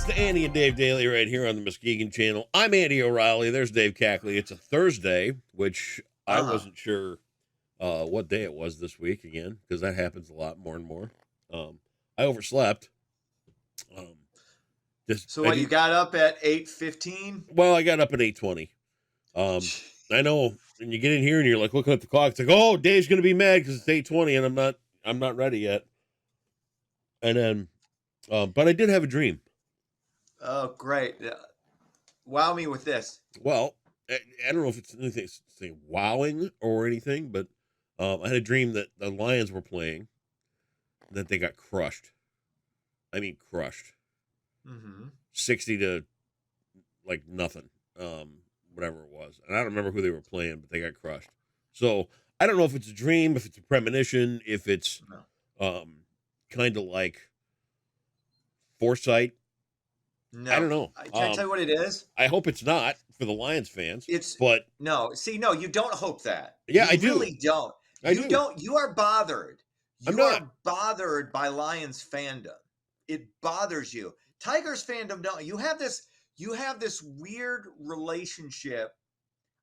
It's the Andy and Dave Daily right here on the Muskegon channel. I'm Andy O'Reilly. There's Dave Cackley. It's a Thursday, which I wasn't sure what day it was this week again, because that happens a lot more and more. I overslept. You got up at 8:15? Well, I got up at 8:20. I know, and you get in here and you're like looking at the clock. It's like, oh, Dave's gonna be mad because it's 8:20 and I'm not ready yet. And then, but I did have a dream. Oh, great! Wow me with this. Well, I don't know if it's anything wowing or anything, but I had a dream that the Lions were playing, that they got crushed. I mean, crushed. 60 to like nothing, whatever it was. And I don't remember who they were playing, but they got crushed. So I don't know if it's a dream, if it's a premonition, if it's kind of like foresight. No, I don't know. Can I tell you what it is? I hope it's not for the Lions fans. No. See, no, you don't hope that. Yeah, I do. You really don't. You don't. You are bothered. You are bothered by Lions fandom. It bothers you. Tigers fandom don't. You have this weird relationship.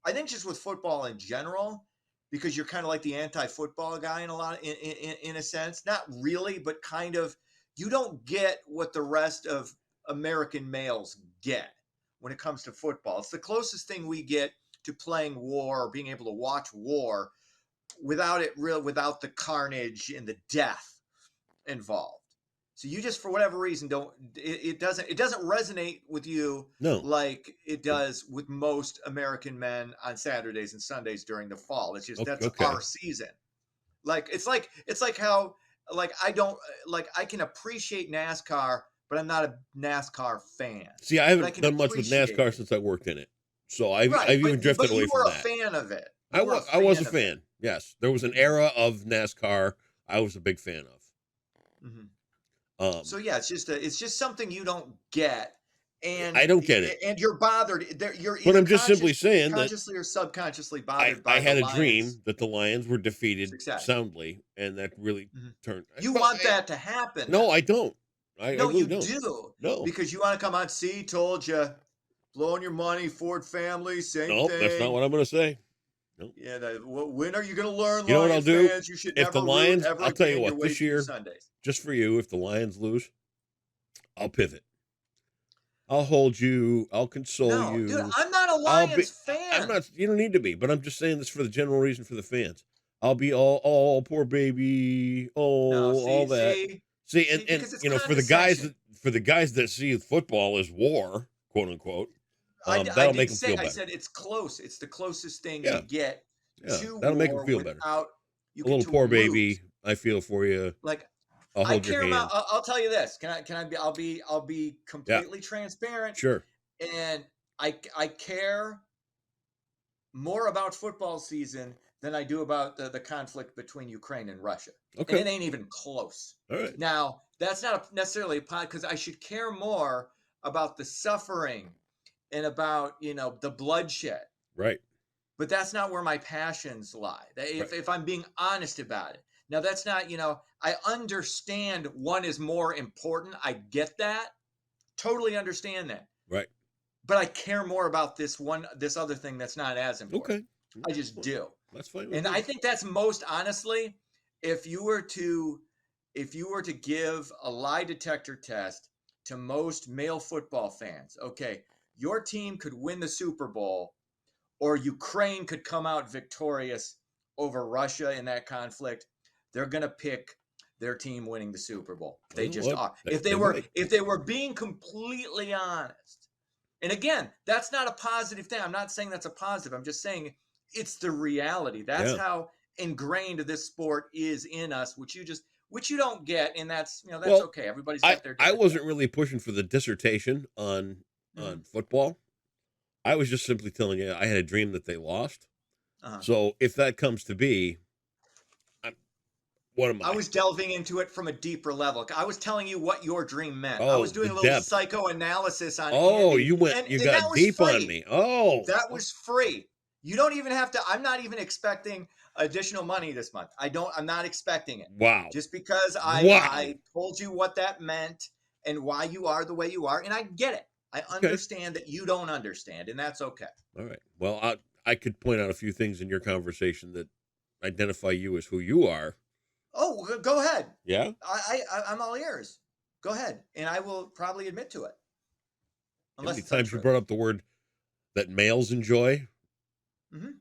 I think just with football in general, because you're kind of like the anti-football guy in a sense. Not really, but kind of. You don't get what the rest of American males get when it comes to football. It's the closest thing we get to playing war or being able to watch war without the carnage and the death involved. So you just, for whatever reason, it doesn't resonate with you like it does with most American men on Saturdays and Sundays during the fall. It's just that's our season. It's like how I can appreciate NASCAR, but I'm not a NASCAR fan. See, I haven't done much with NASCAR since I worked in it, so I've even drifted away from that. You were a fan of it. I was a fan. Yes, there was an era of NASCAR I was a big fan of. So yeah, it's just something you don't get, and I don't get it, and you're bothered. But I'm just simply saying that consciously or subconsciously bothered. I had a dream that the Lions were defeated soundly, and that really turned. You want that to happen? No, I don't. I really don't. Do. No, because you want to come on. See, told you, blowing your money, Ford family, same thing. No, that's not what I'm going to say. Nope. Yeah, when are you going to learn? You know what I'll do? Fans, you should if the Lions, I'll tell you what. This year, Sundays. Just for you, if the Lions lose, I'll pivot. I'll hold you. I'll console you. Dude, I'm not a Lions fan. I'm not. You don't need to be. But I'm just saying this for the general reason for the fans. I'll be all poor baby. All that. See, and you know, for the guys that see football as war, quote unquote, that'll make them feel better. I said it's close. It's the closest thing you get to that'll make them feel better. A little poor baby. I feel for you. Like I'll hold your hand. I'll tell you this. I'll be completely transparent. Sure. And I care more about football season than I do about the conflict between Ukraine and Russia. Okay. And it ain't even close. All right. Now, that's not necessarily a pod, because I should care more about the suffering and about, the bloodshed. Right. But that's not where my passions lie. If I'm being honest about it. Now, that's not, I understand one is more important. I get that. Totally understand that. Right. But I care more about this other thing that's not as important. Okay. I just do. That's fine. And I think that's most honestly, if you were to give a lie detector test to most male football fans, okay, your team could win the Super Bowl, or Ukraine could come out victorious over Russia in that conflict, they're gonna pick their team winning the Super Bowl. They just are. If they were being completely honest. And again, that's not a positive thing. I'm not saying that's a positive. I'm just saying it's the reality. That's how ingrained this sport is in us, which you don't get, and that's okay. Everybody's got their. I wasn't really pushing for the dissertation on football. I was just simply telling you I had a dream that they lost. So if that comes to be, what am I? I was delving into it from a deeper level. I was telling you what your dream meant. I was doing a little psychoanalysis on. Andy, you got deep on me. That was free. You don't even have to. I'm not even expecting additional money this month. I'm not expecting it. Wow. Just because I told you what that meant, and why you are the way you are. And I get it. I Okay. understand that you don't understand, and that's okay. All right. Well, I could point out a few things in your conversation that identify you as who you are. Oh, go ahead. Yeah. I'm all ears. Go ahead, and I will probably admit to it, How unless many it's times you untrue. brought up the word that males enjoy? Mm-hmm.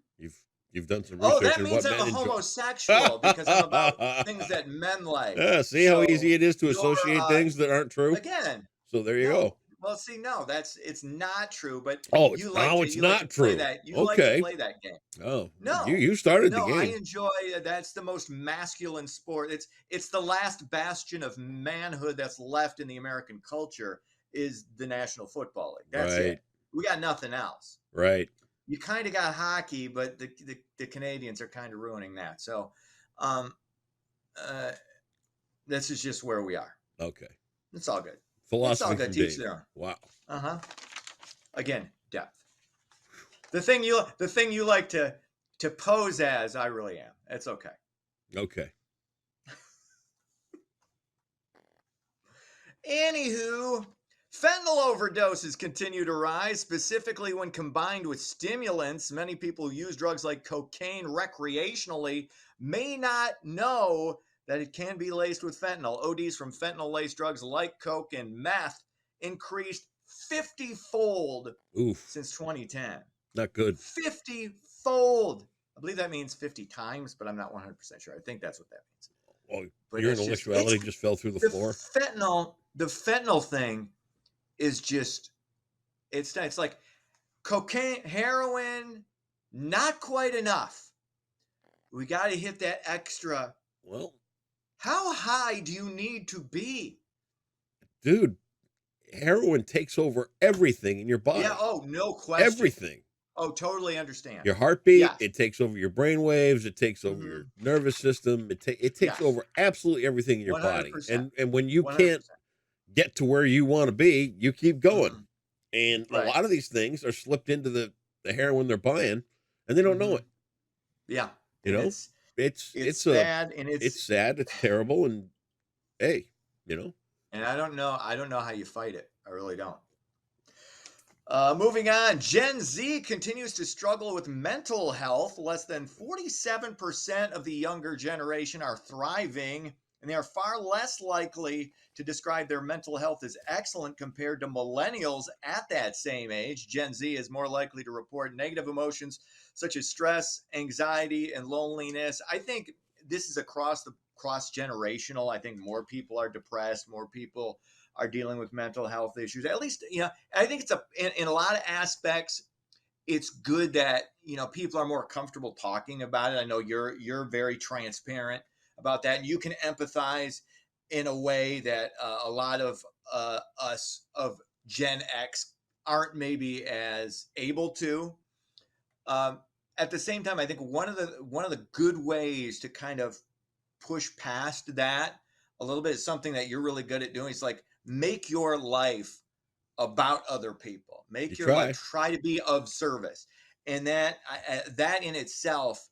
You've done some Oh, research that on means what I'm men a enjoy. homosexual because I'm about things that men like. Yeah, see how easy So it is to you're associate things that aren't true. again, So there you go. no. Well, see, no, it's not true. But Oh, it's you like to not play true. that. You like to Okay. play that game. Oh, you No, you started the no, I game. enjoy. That's the most masculine sport. It's the last bastion of manhood that's left in the American culture is the National Football League. That's Right. it. We got nothing else. Right. You kind of got hockey, but the Canadians are kind of ruining that. So, um, uh, this is just where we are. Okay. It's all good. It's all Philosophy good. from Teach Dave. their own. Wow. Uh-huh. Again, depth. The thing you like to pose as, I really am. It's okay. Okay. Anywho, fentanyl overdoses continue to rise, specifically when combined with stimulants. Many people who use drugs like cocaine recreationally may not know that it can be laced with fentanyl. ODs from fentanyl laced drugs like coke and meth increased 50-fold Oof. since 2010. Not good. 50-fold. I believe that means 50 times, but I'm not 100% sure. I think that's what that means. Oh, But your it's intellectuality just fell through the floor. the fentanyl thing is just it's like cocaine, heroin, not quite enough. We got to hit that extra. Well, How high do you need to be? dude, heroin takes over everything in your Yeah, body. oh, no question. Everything. Oh, totally understand. Your heartbeat, Yes. it takes over your brain waves, it takes over your Mhm. nervous system, it takes Yes. over absolutely everything in your body. 100%. And when you can't 100%. get to where you want to be, you keep going. Mhm. And a Right. lot of these things are slipped into the heroin they're buying and they don't know Mhm. it. Yeah. You And know? It's it's it's a sad and it's sad, it's terrible, and hey, you know. I don't know how you fight it. I really don't. Moving on, Gen Z continues to struggle with mental health. Less than 47% of the younger generation are thriving, and they are far less likely to describe their mental health as excellent compared to millennials at that same age. Gen Z is more likely to report negative emotions such as stress, anxiety, and loneliness. I think this is across the cross generational. I think more people are depressed, more people are dealing with mental health issues. At least, I think it's in a lot of aspects, it's good that people are more comfortable talking about it. I know you're very transparent about that, and you can empathize in a way that a lot of us of Gen X aren't maybe as able to. Um, at the same time, I think one of the good ways to kind of push past that a little bit is something that you're really good at doing. It's like make your life about other people. You Make your life try. try to be of service, and that in itself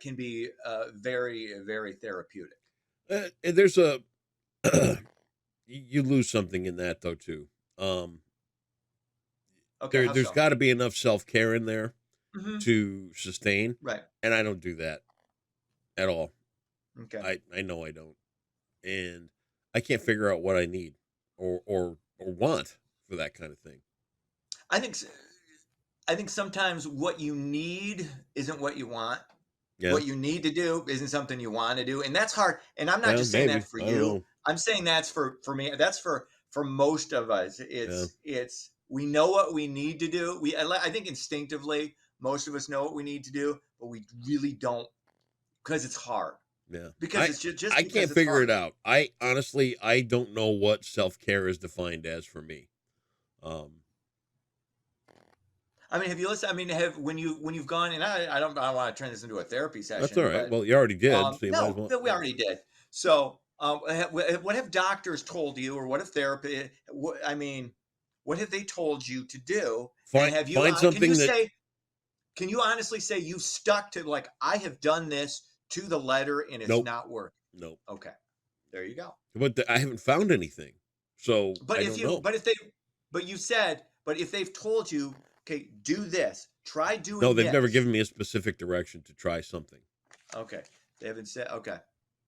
can be very very therapeutic. And there's a you lose something in that though too. Um Okay, there how there's so? got to be enough self-care in there Hmm. to sustain, Right. and I don't do that at all. Okay. I know I don't. And I can't figure out what I need or want for that kind of thing. I think I think sometimes what you need isn't what you want. Yeah. What you need to do isn't something you want to do, and that's hard. And I'm not Well, just saying that maybe. for I don't you. know. I'm saying that's for me. That's for most of us. Yeah. It's we know what we need to do. I think instinctively most of us know what we need to do, but we really don't because it's hard. Yeah. Because I it's just I because can't it's figure hard. it out. I honestly I don't know what self-care is defined as for me. Um I mean, have you listened? I mean, have when you've gone and I don't want to turn this into a therapy that's all session, right. but Well, you already did, so you might as no, well. that we Yeah. already did. So, what have doctors told you, or what have therapy? I mean, what have they told you to do? And have you? Find Can you something that say? Can you honestly say you've stuck to like I have done this to the letter and it's nope. not working? Nope. Okay, there you go. But I haven't found anything. So But I if don't you, know. but you said, but if they've told you, okay, do this, try No, doing they've never this. given me a specific direction to try something. Okay, they haven't said. Okay,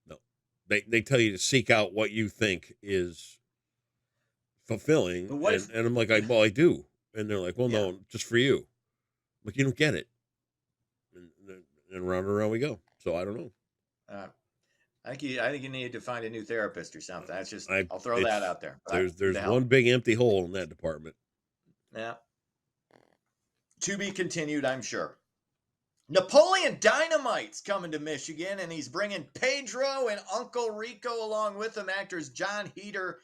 No, they tell you to seek out what you think is fulfilling, but what if? and I'm like, well, I do, and they're like, well, Yeah, no, just for you. I'm like, you don't get it, and round and around we go. So I don't know. uh, I think you need to find a new therapist or something. That's just, I I'll throw that it's out there. there's To help. one big empty hole in that department. Yeah, to be continued, I'm sure. Napoleon Dynamite's coming to Michigan, and he's bringing Pedro and Uncle Rico along with him. Actors John Heder,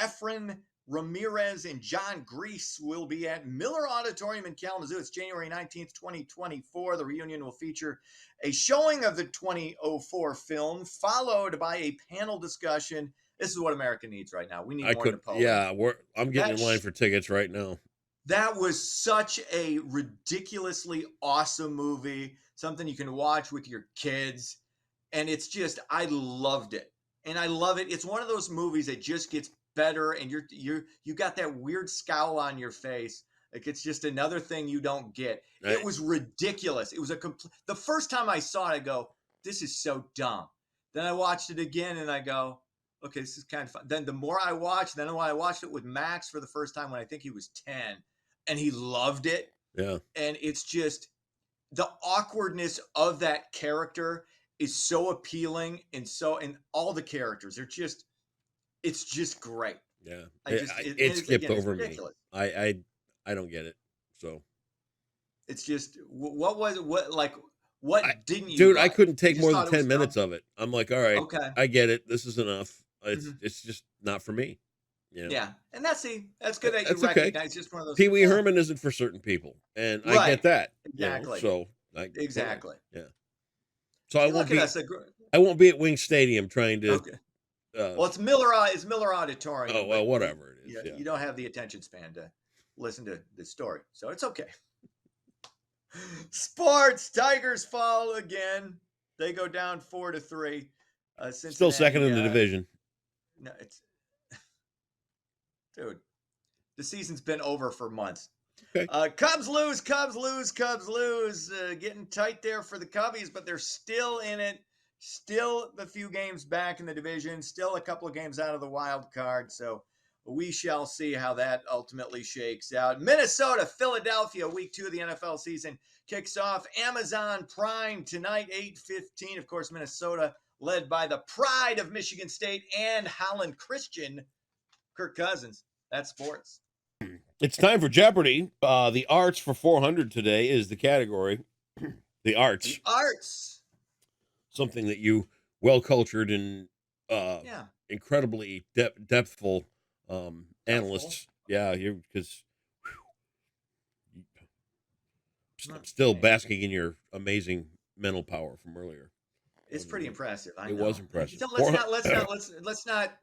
Efren Ramirez, and John Grease will be at Miller Auditorium in Kalamazoo. It's January 19th, 2024. The reunion will feature a showing of the 2004 film, followed by a panel discussion. This is what America needs right now. We need I more could, Napoleon. yeah, I'm getting That in line for tickets right now. that was such a ridiculously awesome movie, something you can watch with your kids. And it's just, I loved it. And I love it. It's one of those movies that just gets better, and you got that weird scowl on your face. Like it's just another thing you don't get. It was ridiculous. It was the first time I saw it, I go, this is so dumb. Then I watched it again and I go, okay, this is kind of fun. Then the more I watched, then when I watched it with Max for the first time when I think he was 10, and he loved it. Yeah. And it's just the awkwardness of that character is so appealing, and all the characters are just, it's just great. Yeah. It skipped again, over ridiculous. me. I don't get it. So it's just, what was it? What didn't you? Dude, like? I couldn't take You more just than thought it was 10 minutes dumb? of it. I'm like, all right, Okay. I get it. This is enough. Mhm. It's just not for me. You know? Yeah, and that's good that you That's okay. recognize. Just one of those. Pee Wee Yeah, Herman isn't for certain people, and I right. get that. Exactly. So I Exactly. yeah. So See, look at us. I won't be at Wing Stadium trying to. Okay. Well, it's Miller Auditorium. Oh well, whatever it is. Yeah, you don't have the attention span to listen to the story, so it's okay. Sports: Tigers fall again. They go down 4-3. Still second in the division. No, it's dude. The season's been over for months. Okay. Cubs lose. Getting tight there for the Cubbies, but they're still in it. Still a few games back in the division. Still a couple of games out of the wild card. So we shall see how that ultimately shakes out. Minnesota, Philadelphia, week 2 of the NFL season kicks off. Amazon Prime tonight, 8:15. Of course, Minnesota led by the pride of Michigan State and Holland Christian, Kirk Cousins. That's sports. It's time for Jeopardy. The arts for 400 today is the category. The arts. The arts. Something that you, well-cultured and incredibly depthful analysts. Yeah, because I'm still basking in your amazing mental power from earlier. It's pretty impressive. I know. It was impressive. Let's not.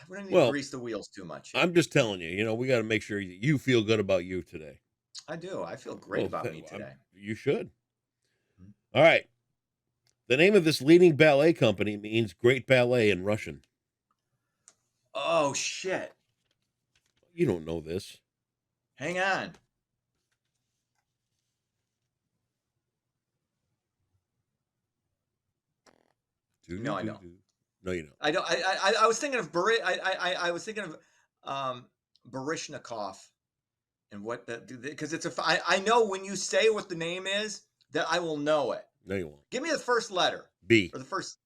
We don't need to grease the wheels too much. I'm just telling you. We got to make sure you feel good about you today. I do. I feel great about me today. You should. All right. The name of this leading ballet company means great ballet in Russian. Oh shit! You don't know this. Hang on. No, I don't. No, you don't. I don't. I was thinking of I was thinking of Baryshnikov, and what because it's I know when you say what the name is that I will know it. No, you won't. Give me the first letter. B. Or the first.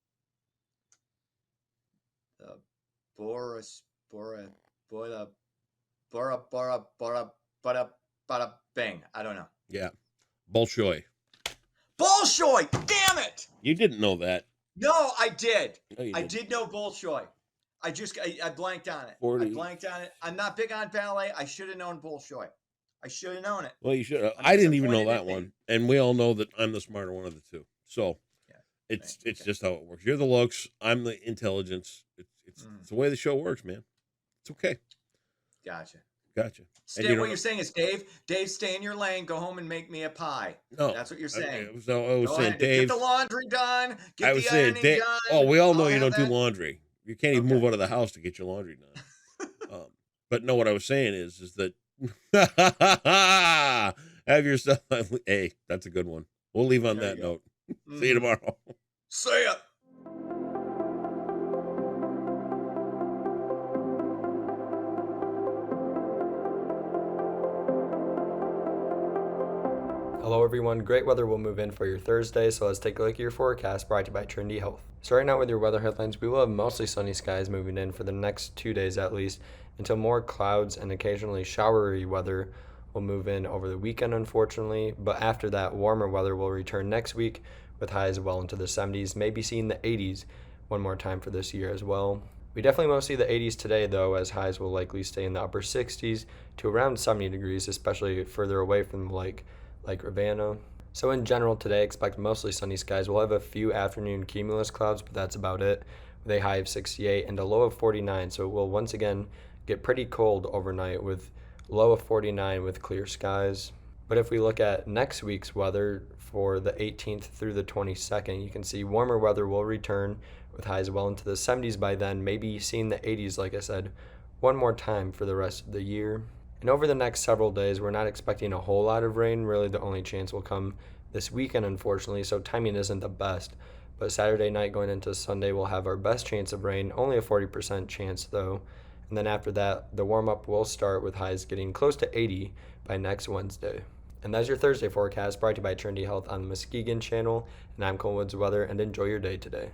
Boris Bora Bora Bora Bora Bora Bora Bora Bang. I don't know. Yeah, Bolshoi. Bolshoi. Damn it! You didn't know that. No, I did. No, I did know Bolshoi. I blanked on it. 40. I blanked on it. I'm not big on ballet. I should have known Bolshoi. I should have known it. Well, you should. I didn't even know that one, and we all know that I'm the smarter one of the two. So, it's just how it works. You're the looks. I'm the intelligence. It's the way the show works, man. It's okay. Gotcha. What you're saying is, Dave, stay in your lane. Go home and make me a pie. No, that's what you're saying. I was saying, Dave, get the laundry done. I was saying, Dave. Oh, we all know you don't do laundry. You can't even move out of the house to get your laundry done. But no, what I was saying is that have yourself. Hey, that's a good one. We'll leave on that note. See you tomorrow. See ya. Hello everyone, great weather will move in for your Thursday, so let's take a look at your forecast brought to you by Trinity Health. Starting out with your weather headlines, we will have mostly sunny skies moving in for the next 2 days at least, until more clouds and occasionally showery weather will move in over the weekend unfortunately, but after that warmer weather will return next week with highs well into the 70s, maybe seeing the 80s one more time for this year as well. We definitely won't see the 80s today though, as highs will likely stay in the upper 60s to around 70 degrees, especially further away from the lake like Ravenna. So in general today, expect mostly sunny skies. We'll have a few afternoon cumulus clouds, but that's about it, with a high of 68 and a low of 49. So it will once again get pretty cold overnight with low of 49 with clear skies. But if we look at next week's weather for the 18th through the 22nd, you can see warmer weather will return with highs well into the 70s by then, maybe seeing the 80s like I said one more time for the rest of the year. And over the next several days, we're not expecting a whole lot of rain. Really, the only chance will come this weekend, unfortunately, so timing isn't the best. But Saturday night going into Sunday, we'll have our best chance of rain, only a 40% chance though. And then after that, the warm-up will start with highs getting close to 80 by next Wednesday. And that's your Thursday forecast, brought to you by Trinity Health on the Muskegon channel. And I'm Cole Woods Weather, and enjoy your day today.